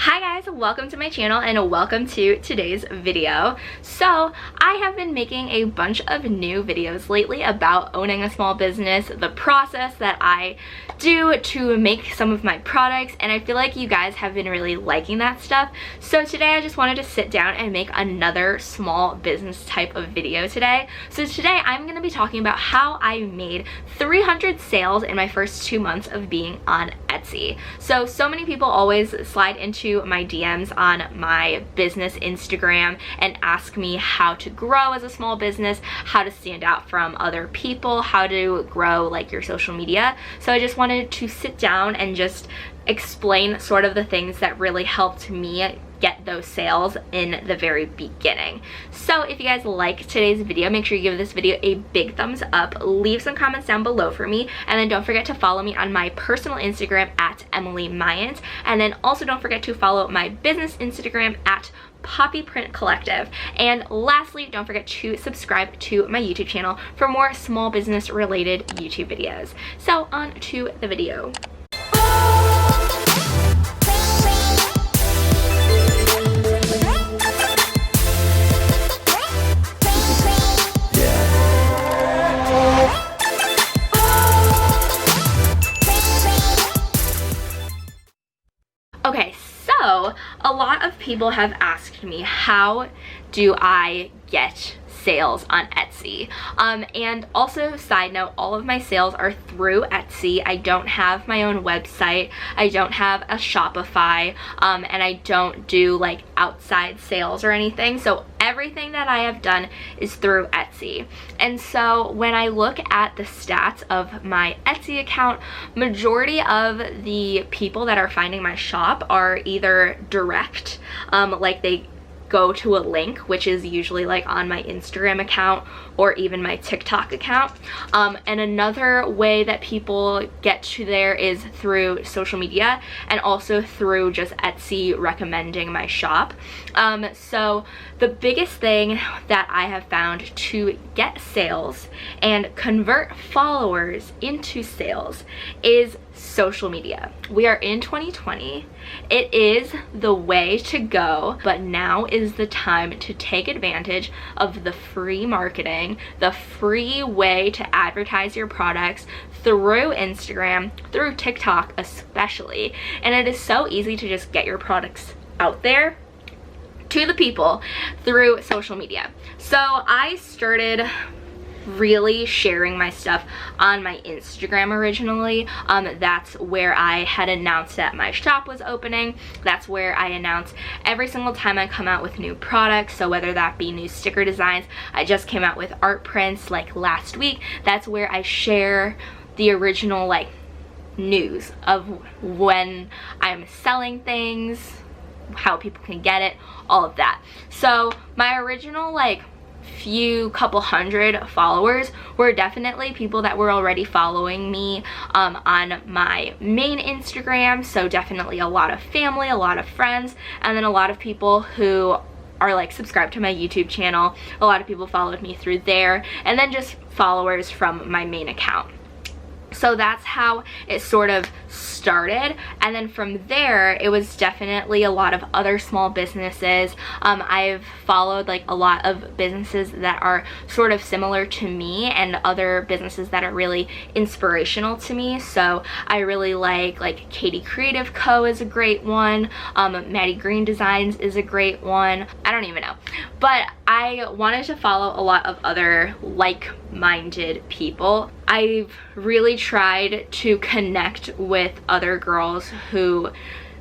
Hi guys, welcome to my channel and welcome to today's video. So I have been making a bunch of new videos lately about owning a small business, the process that I do to make some of my products, and I feel like you guys have been really liking that stuff. So today I just wanted to sit down and make another small business type of video today. So today I'm going to be talking about how I made 300 sales in my first 2 months of being on Etsy. So many people always slide into my DMs on my business Instagram and ask me how to grow as a small business, how to stand out from other people, how to grow like your social media. So I just wanted to sit down and just explain sort of the things that really helped me get those sales in the very beginning. So if you guys like today's video, make sure you give this video a big thumbs up, leave some comments down below for me, and then don't forget to follow me on my personal Instagram at emilygmyint, and then also don't forget to follow my business Instagram at Poppy Print Collective. And lastly, don't forget to subscribe to my YouTube channel for more small business related YouTube videos. So on to the video. Okay, so a lot of people have asked me, how do I get sales on Etsy? And also, side note, all of my sales are through Etsy. I don't have my own website, I don't have a Shopify, and I don't do like outside sales or anything. So everything that I have done is through Etsy. And so when I look at the stats of my Etsy account, majority of the people that are finding my shop are either direct, like they go to a link, which is usually like on my Instagram account or even my TikTok account. And another way that people get to there is through social media and also through just Etsy recommending my shop. So the biggest thing that I have found to get sales and convert followers into sales is social media. We are in 2020. It is the way to go, but now is the time to take advantage of the free marketing, the free way to advertise your products through Instagram, through TikTok especially. And it is so easy to just get your products out there to the people through social media. So I started really sharing my stuff on my Instagram originally. That's where I had announced that my shop was opening. That's where I announce every single time I come out with new products. So whether that be new sticker designs, I just came out with art prints like last week. That's where I share the original like news of when I'm selling things, how people can get it, all of that. So my original like couple hundred followers were definitely people that were already following me on my main Instagram. So definitely a lot of family, a lot of friends, and then a lot of people who are like subscribed to my YouTube channel. A lot of people followed me through there, and then just followers from my main account. So that's how it sort of started, and then from there it was definitely a lot of other small businesses. I've followed like a lot of businesses that are sort of similar to me and other businesses that are really inspirational to me. So I really like Katie Creative Co is a great one, Maddie Green Designs is a great one. I don't even know, but I wanted to follow a lot of other like-minded people. I've really tried to connect with other girls who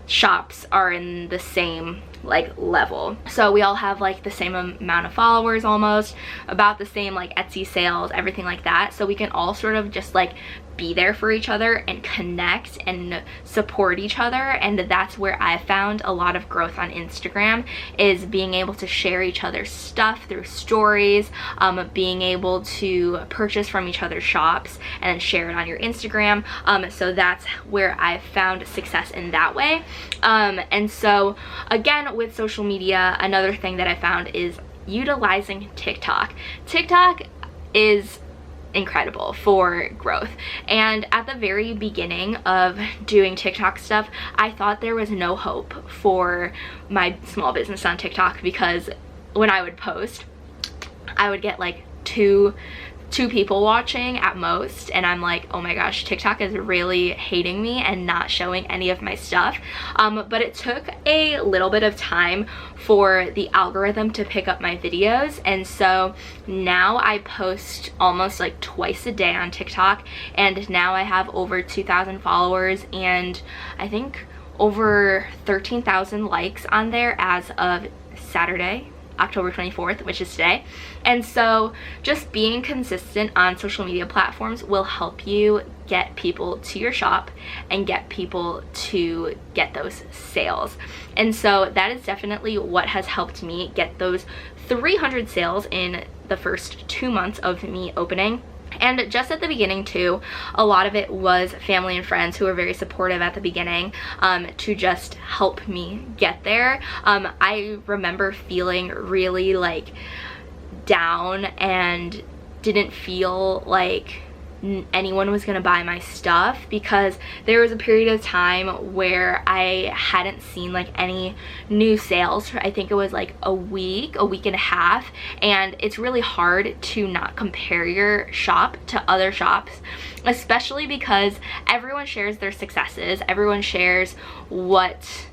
shops are in the same like level. So we all have like the same amount of followers, almost about the same like Etsy sales, everything like that. So we can all sort of just like be there for each other and connect and support each other. And that's where I found a lot of growth on Instagram, is being able to share each other's stuff through stories, being able to purchase from each other's shops and then share it on your Instagram. So that's where I've found success in that way. And so again, with social media, another thing that I found is utilizing TikTok. TikTok is incredible for growth. And at the very beginning of doing TikTok stuff, I thought there was no hope for my small business on TikTok, because when I would post, I would get like two people watching at most, and I'm like, oh my gosh, TikTok is really hating me and not showing any of my stuff. But it took a little bit of time for the algorithm to pick up my videos, and so now I post almost like twice a day on TikTok, and now I have over 2,000 followers and I think over 13,000 likes on there as of Saturday, October 24th, which is today. And so just being consistent on social media platforms will help you get people to your shop and get people to get those sales. And so that is definitely what has helped me get those 300 sales in the first 2 months of me opening. And just at the beginning too, a lot of it was family and friends who were very supportive at the beginning to just help me get there. I remember feeling really like down and didn't feel like anyone was gonna buy my stuff, because there was a period of time where I hadn't seen like any new sales for, I think it was like a week and a half, and it's really hard to not compare your shop to other shops, especially because everyone shares their successes, everyone shares what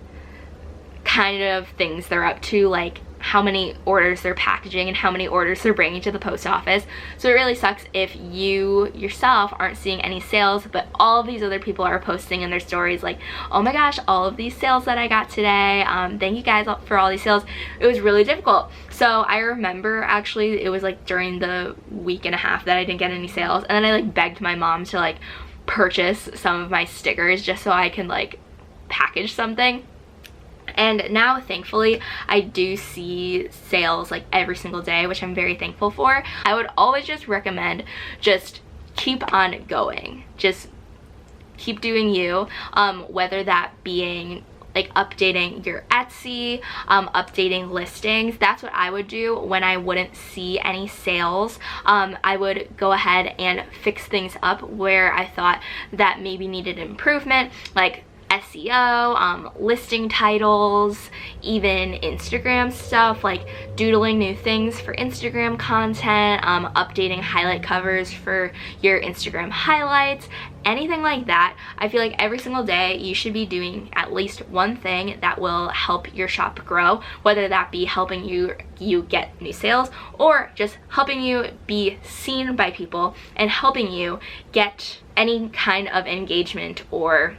kind of things they're up to, like how many orders they're packaging and how many orders they're bringing to the post office. So it really sucks if you yourself aren't seeing any sales, but all of these other people are posting in their stories like, oh my gosh, all of these sales that I got today, thank you guys for all these sales. It was really difficult. So I remember actually it was like during the week and a half that I didn't get any sales, and then I like begged my mom to like purchase some of my stickers just so I can like package something. And now thankfully I do see sales like every single day, which I'm very thankful for. I would always just recommend just keep on going, just keep doing you, whether that being like updating your Etsy, updating listings. That's what I would do when I wouldn't see any sales. I would go ahead and fix things up where I thought that maybe needed improvement, like SEO, listing titles, even Instagram stuff, like doodling new things for Instagram content, updating highlight covers for your Instagram highlights, anything like that. I feel like every single day you should be doing at least one thing that will help your shop grow, whether that be helping you get new sales or just helping you be seen by people and helping you get any kind of engagement or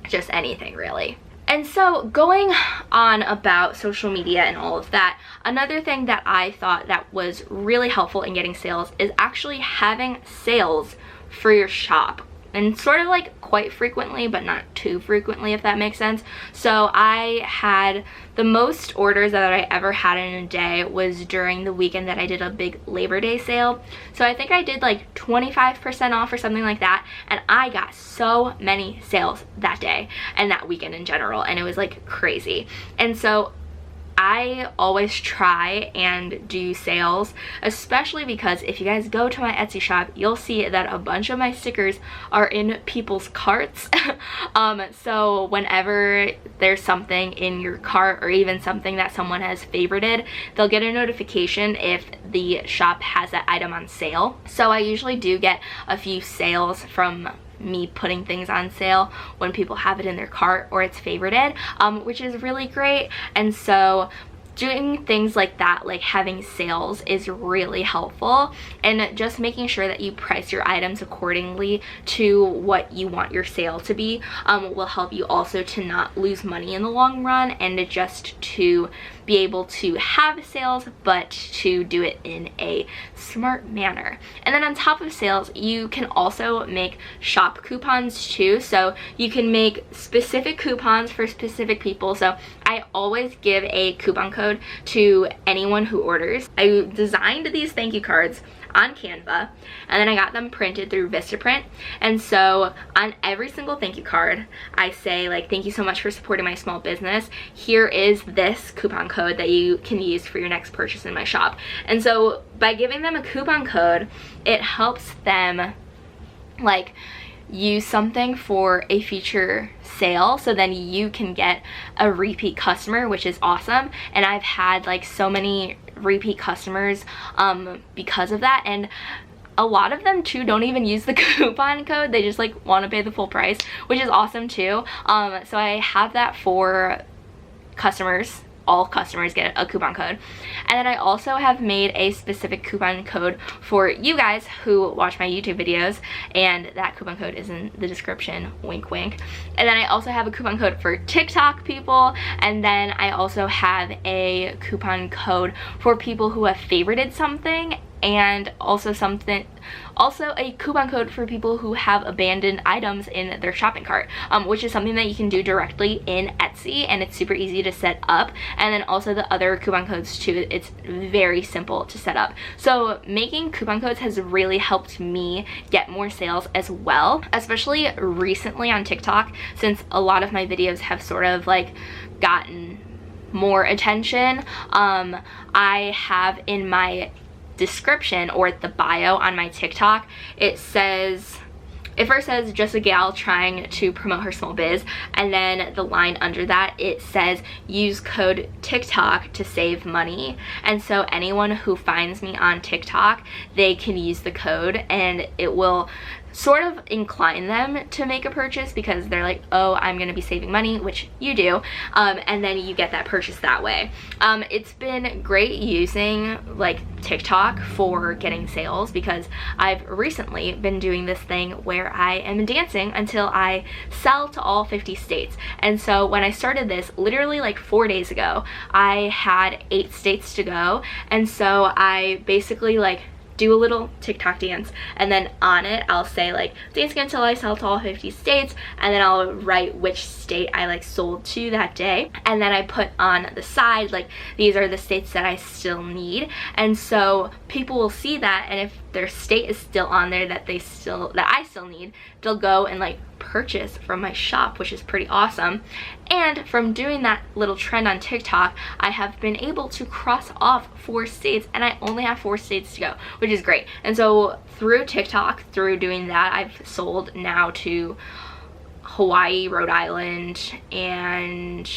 just anything really. And so going on about social media and all of that, another thing that I thought that was really helpful in getting sales is actually having sales for your shop, and sort of like quite frequently but not too frequently, if that makes sense. So I had the most orders that I ever had in a day was during the weekend that I did a big Labor Day sale. So I think I did like 25% off or something like that, and I got so many sales that day and that weekend in general, and it was like crazy. And so I always try and do sales, especially because if you guys go to my Etsy shop, you'll see that a bunch of my stickers are in people's carts. So whenever there's something in your cart or even something that someone has favorited, they'll get a notification if the shop has that item on sale. So I usually do get a few sales from me putting things on sale when people have it in their cart or it's favorited, which is really great. And so doing things like that, like having sales, is really helpful, and just making sure that you price your items accordingly to what you want your sale to be will help you also to not lose money in the long run, and just to be able to have sales but to do it in a smart manner. And then on top of sales, you can also make shop coupons too. So you can make specific coupons for specific people. So I always give a coupon code to anyone who orders. I designed these thank you cards on Canva, and then I got them printed through Vistaprint. And so on every single thank you card, I say like, thank you so much for supporting my small business. Here is this coupon code that you can use for your next purchase in my shop. And so by giving them a coupon code, it helps them like use something for a future sale, so then you can get a repeat customer, which is awesome. And I've had like so many repeat customers because of that, and a lot of them too don't even use the coupon code. They just like want to pay the full price, which is awesome too. So I have that for customers. All customers get a coupon code. And then I also have made a specific coupon code for you guys who watch my YouTube videos, and that coupon code is in the description, wink wink. And then I also have a coupon code for TikTok people, and then I also have a coupon code for people who have favorited something, and also a coupon code for people who have abandoned items in their shopping cart, which is something that you can do directly in Etsy, and it's super easy to set up. And then also the other coupon codes too, it's very simple to set up. So making coupon codes has really helped me get more sales as well, especially recently on TikTok, since a lot of my videos have sort of like gotten more attention. I have in my description, or the bio on my TikTok, it first says just a gal trying to promote her small biz, and then the line under that, it says use code TikTok to save money. And so anyone who finds me on TikTok, they can use the code, and it will sort of incline them to make a purchase because they're like, oh, I'm gonna be saving money, which you do, and then you get that purchase that way. It's been great using like TikTok for getting sales, because I've recently been doing this thing where I am dancing until I sell to all 50 states. And so when I started this, literally like 4 days ago, I had 8 states to go, and so I basically like do a little TikTok dance, and then on it I'll say like dancing until I sell to all 50 states, and then I'll write which state I like sold to that day, and then I put on the side like these are the states that I still need. And so people will see that, and if their state is still on there that I still need, they'll go and like purchase from my shop, which is pretty awesome. And from doing that little trend on TikTok, I have been able to cross off 4 states, and I only have 4 states to go, which is great. And so through TikTok, through doing that, I've sold now to Hawaii, Rhode Island, and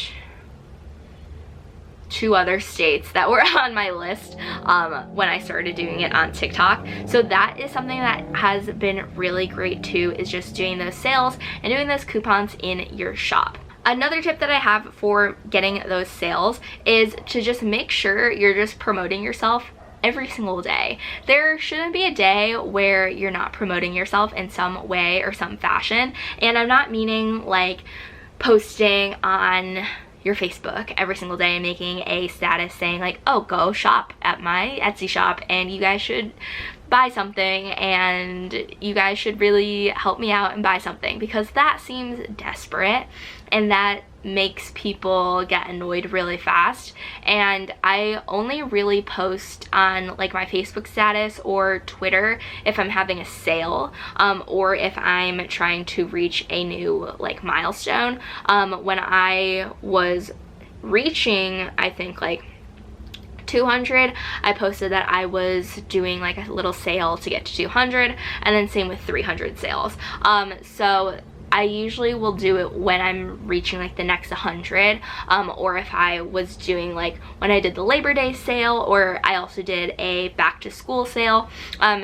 2 other states that were on my list when I started doing it on TikTok. So that is something that has been really great too, is just doing those sales and doing those coupons in your shop. Another tip that I have for getting those sales is to just make sure you're just promoting yourself every single day. There shouldn't be a day where you're not promoting yourself in some way or some fashion. And I'm not meaning like posting on your Facebook every single day and making a status saying like, oh, go shop at my Etsy shop and you guys should buy something and you guys should really help me out and buy something, because that seems desperate and that makes people get annoyed really fast. And I only really post on like my Facebook status or Twitter if I'm having a sale, or if I'm trying to reach a new like milestone. When I was reaching, I think like 200, I posted that I was doing like a little sale to get to 200, and then same with 300 sales. So I usually will do it when I'm reaching like the next 100, or if I was doing like when I did the Labor Day sale, or I also did a back to school sale.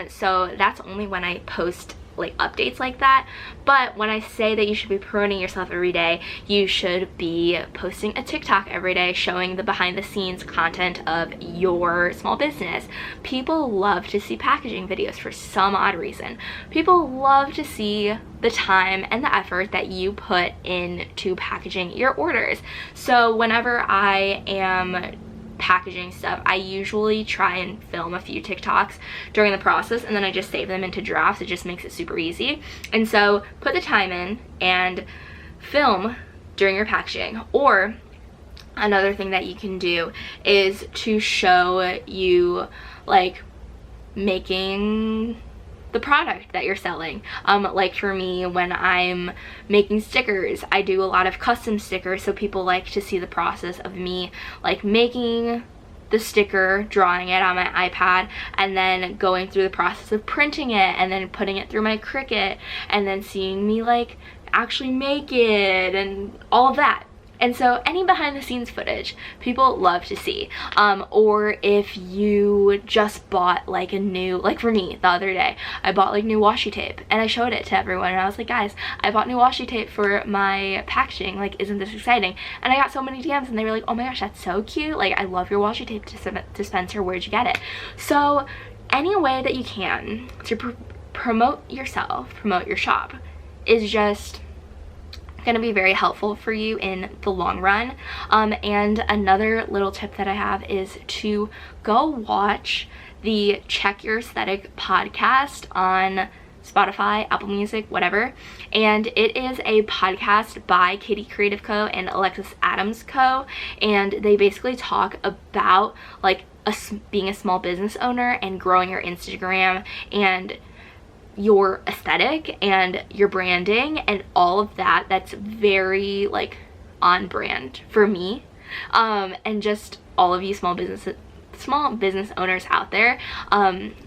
So that's only when I post like updates like that. But when I say that you should be promoting yourself every day, you should be posting a TikTok every day showing the behind the scenes content of your small business. People love to see packaging videos for some odd reason. People love to see the time and the effort that you put into packaging your orders. So whenever I am packaging stuff, I usually try and film a few TikToks during the process, and then I just save them into drafts. It just makes it super easy. And so put the time in and film during your packaging. Or another thing that you can do is to show you like making the product that you're selling. Like for me, when I'm making stickers, I do a lot of custom stickers, so people like to see the process of me like making the sticker, drawing it on my iPad, and then going through the process of printing it and then putting it through my Cricut, and then seeing me like actually make it and all of that. And so any behind the scenes footage people love to see. Or if you just bought like a new, like for me the other day, I bought like new washi tape and I showed it to everyone and I was like, guys, I bought new washi tape for my packaging, like isn't this exciting? And I got so many DMs and they were like, oh my gosh, that's so cute, like I love your washi tape dispenser, where'd you get it? So any way that you can to promote yourself, promote your shop, is just gonna be very helpful for you in the long run. And another little tip that I have is to go watch the Check Your Aesthetic podcast on Spotify, Apple Music, whatever. And it is a podcast by Katie Creative Co. and Alexis Adams Co. And they basically talk about like being a small business owner and growing your Instagram and your aesthetic and your branding and all of that. That's very like on brand for me, and just all of you small business owners out there.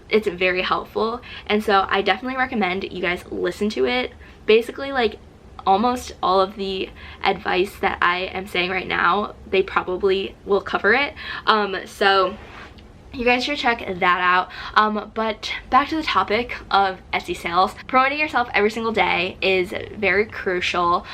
It's very helpful, and so I definitely recommend you guys listen to it. Basically, like almost all of the advice that I am saying right now, they probably will cover it. So you guys should check that out. But back to the topic of Etsy sales. Promoting yourself every single day is very crucial.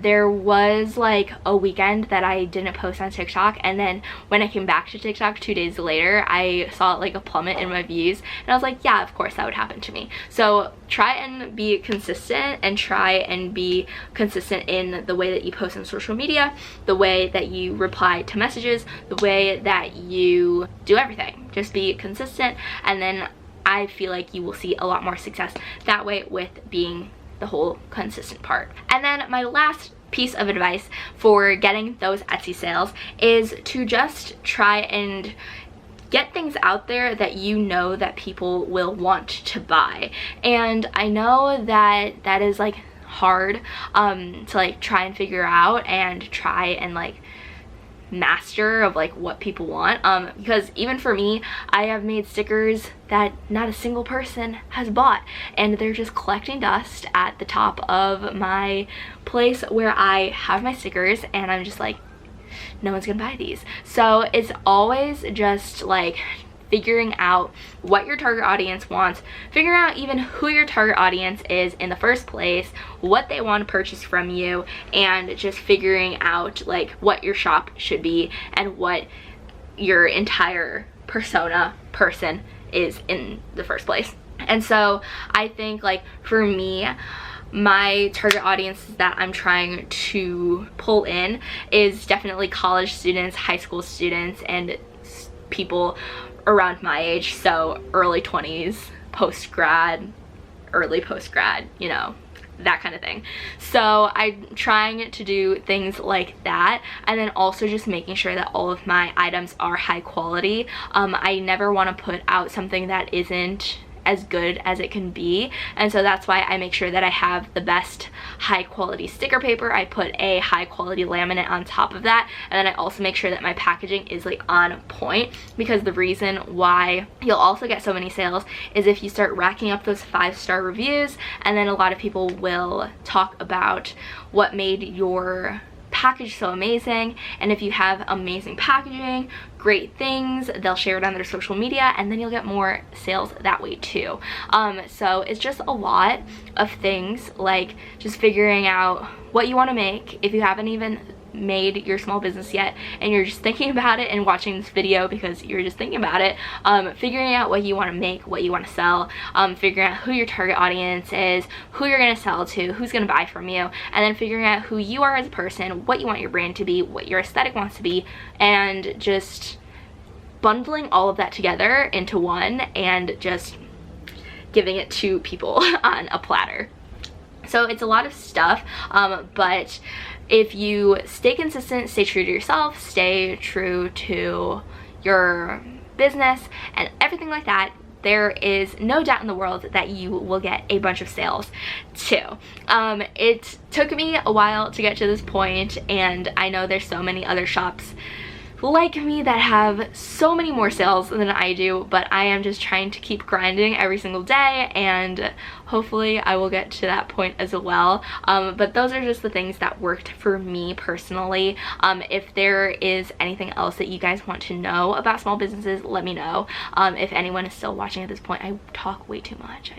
There was like a weekend that I didn't post on TikTok, and then when I came back to TikTok 2 days later, I saw like a plummet in my views, and I was like, yeah, of course that would happen to me. So try and be consistent, and try and be consistent in the way that you post on social media, the way that you reply to messages, the way that you do everything. Just be consistent, and then I feel like you will see a lot more success that way with being the whole consistent part. And then my last piece of advice for getting those Etsy sales is to just try and get things out there that you know that people will want to buy. And I know that that is like hard to like try and figure out and try and like master of like what people want, because even for me, I have made stickers that not a single person has bought, and they're just collecting dust at the top of my place where I have my stickers, and I'm just like, no one's gonna buy these. So it's always just like figuring out what your target audience wants, figuring out even who your target audience is in the first place, what they want to purchase from you, and just figuring out like what your shop should be and what your entire person is in the first place. And so I think like for me, my target audience that I'm trying to pull in is definitely college students, high school students, and people around my age, so early 20s, post-grad, early post-grad, you know, that kind of thing. So I'm trying to do things like that, and then also just making sure that all of my items are high quality. I never want to put out something that isn't as good as it can be, and so that's why I make sure that I have the best high quality sticker paper. I put a high quality laminate on top of that, and then I also make sure that my packaging is like on point, because the reason why you'll also get so many sales is if you start racking up those 5-star reviews, and then a lot of people will talk about what made your package so amazing, and if you have amazing packaging, great things, they'll share it on their social media, and then you'll get more sales that way too. So it's just a lot of things, like just figuring out what you want to make. If you haven't even made your small business yet and you're just thinking about it and watching this video because you're just thinking about it, figuring out what you want to make, what you want to sell, figuring out who your target audience is, who you're going to sell to, who's going to buy from you, and then figuring out who you are as a person, what you want your brand to be, what your aesthetic wants to be, and just bundling all of that together into one and just giving it to people on a platter. So it's a lot of stuff, but if you stay consistent, stay true to yourself, stay true to your business and everything like that, there is no doubt in the world that you will get a bunch of sales too. It took me a while to get to this point, and I know there's so many other shops like me that have so many more sales than I do, but I am just trying to keep grinding every single day, and hopefully I will get to that point as well. But those are just the things that worked for me personally. If there is anything else that you guys want to know about small businesses, let me know. If anyone is still watching at this point, I talk way too much.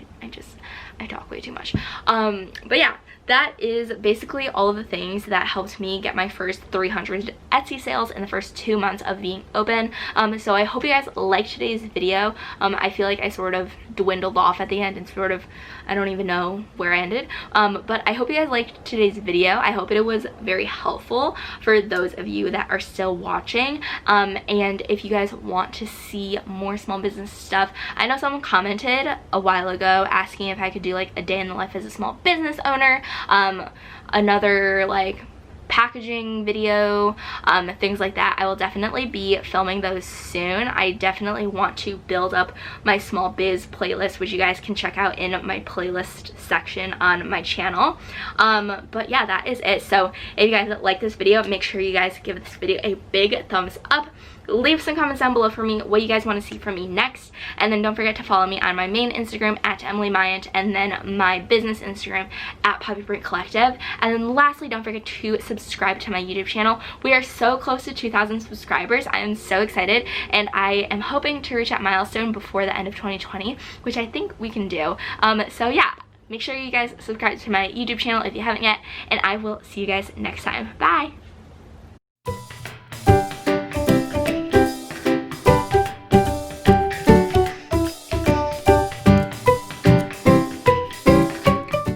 I talk way too much. But yeah, that is basically all of the things that helped me get my first 300 Etsy sales in the first 2 months of being open. So I hope you guys liked today's video. I feel like I sort of dwindled off at the end and sort of, I don't even know where I ended. But I hope you guys liked today's video. I hope it was very helpful for those of you that are still watching. And if you guys want to see more small business stuff, I know someone commented a while ago asking if I could do like a day in the life as a small business owner, another like packaging video, things like that. I will definitely be filming those soon. I definitely want to build up my small biz playlist, which you guys can check out in my playlist section on my channel. But yeah, that is it. So if you guys like this video, make sure you guys give this video a big thumbs up. Leave some comments down below for me what you guys want to see from me next, and then don't forget to follow me on my main Instagram at emilygmyint, and then my business Instagram at puppyprintcollective. And then lastly, don't forget to subscribe to my YouTube channel. We are so close to 2,000 subscribers. I am so excited, and I am hoping to reach that milestone before the end of 2020, which I think we can do. So yeah, make sure you guys subscribe to my YouTube channel if you haven't yet, and I will see you guys next time. Bye!